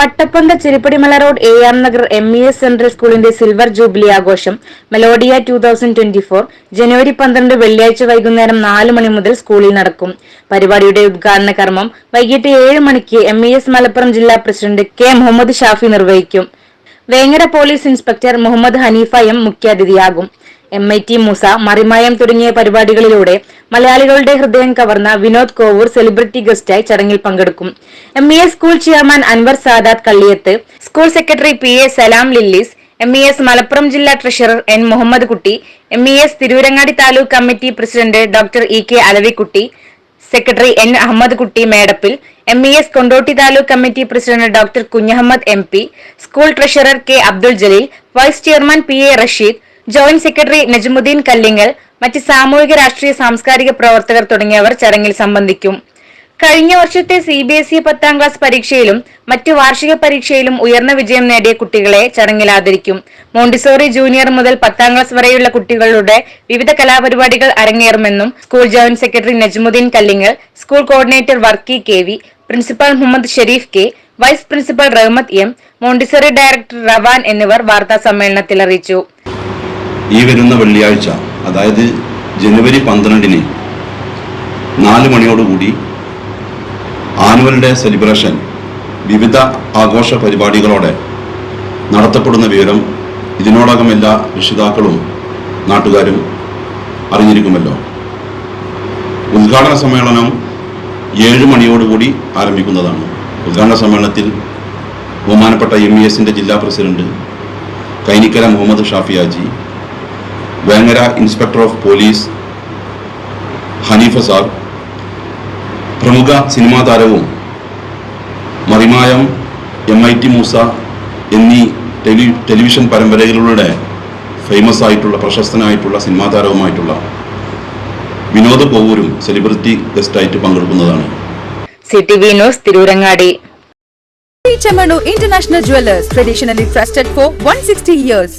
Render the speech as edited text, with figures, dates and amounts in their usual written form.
വട്ടപ്പന്ത Chirippadimala road AR Nagar MES central സ്കൂളിന്റെ silver jubilee ആഘോഷം Melodia 2024 ജനുവരി 12 വെള്ളിയാഴ്ച വൈകുന്നേരം 4 മണി മുതൽ സ്കൂളിൽ നടക്കും. പരിപാടിയുടെ ഉദ്ഘാടന കർമ്മം വൈകിട്ട് 7 മണിക്ക് MES മലപ്പുറം ജില്ലാ പ്രസിഡന്റ് K മുഹമ്മദ് ഷാഫി നിർവഹിക്കും. Vengara police inspector Muhammad Haneefa M മുഖ്യാതിഥിയാകും. MIT മൂസ, മറിമായം തുടങ്ങിയ പരിപാടികളിലൂടെ മലയാളികളുടെ ഹൃദയം കവർന്ന വിനോദ് കോവൂർ സെലിബ്രിറ്റി ഗസ്റ്റായി ചടങ്ങിൽ പങ്കെടുക്കും. MES school chairman Anwar Sadath Kalliyath, school secretary PA Salam Lillies, MES Malappuram ജില്ലാ treasurer N Muhammad Kutty, MES Tirurangadi taluk committee president doctor EK Alavikutty, secretary N Ahammed Kutty Medappil, MES Kondotty taluk committee president doctor Kunjahammed MP, school treasurer K Abdul Jaleel, vice chairman PA Rasheed, joint secretary Najmudheen Kallingal, മറ്റ് സാമൂഹിക രാഷ്ട്രീയ സാംസ്കാരിക പ്രവർത്തകർ തുടങ്ങിയവർ ചടങ്ങിൽ സംബന്ധിക്കും. കഴിഞ്ഞ വർഷത്തെ CBSE 10ാം ക്ലാസ് പരീക്ഷയിലും മറ്റു വാർഷിക പരീക്ഷയിലും ഉയർന്ന വിജയം നേടിയ കുട്ടികളെ ചടങ്ങിൽ ആദരിക്കും. മോണ്ടിസോറി ജൂനിയർ മുതൽ 10ാം ക്ലാസ് വരെയുള്ള കുട്ടികളുടെ വിവിധ കലാപരിപാടികൾ അരങ്ങേറുമെന്നും school joint secretary Najmudheen Kallingal, school coordinator Varkey KV, principal Muhammad Shareef K, vice principal Rahmath M, Montessori director Rawan എന്നിവർ വാർത്താ സമ്മേളനത്തിൽ അറിയിച്ചു. ഈ വരുന്ന വെള്ളിയാഴ്ച, അതായത് ജനുവരി 12-ന് 4 മണിയോടുകൂടി ആനുവൽ ഡേ സെലിബ്രേഷൻ വിവിധ ആഘോഷ പരിപാടികളോടെ നടത്തപ്പെടുന്ന വിവരം ഇതിനോടകം എല്ലാ രക്ഷിതാക്കളും നാട്ടുകാരും അറിഞ്ഞിരിക്കുമല്ലോ. ഉദ്ഘാടന സമ്മേളനം 7 മണിയോടുകൂടി ആരംഭിക്കുന്നതാണ്. ഉദ്ഘാടന സമ്മേളനത്തിൽ ബഹുമാനപ്പെട്ട MESന്റെ ജില്ലാ president Kainikkara Muhammad Shafi Haji, Vengara inspector of police Haneefa sir, പ്രമുഖ സിനിമാ താരവും മറിമായം, MIT മൂസ എന്നീ ടെലിവിഷൻ പരമ്പരകളിലൂടെ ഫേമസ് ആയിട്ടുള്ള പ്രശസ്തനായിട്ടുള്ള സിനിമാ താരവുമായിട്ടുള്ള വിനോദ് കോവൂരും സെലിബ്രിറ്റി ഗസ്റ്റായിട്ട് പങ്കെടുക്കുന്നതാണ്. CTV news Tirurangadi. Chamano International Jewelers, traditionally trusted for 160 years.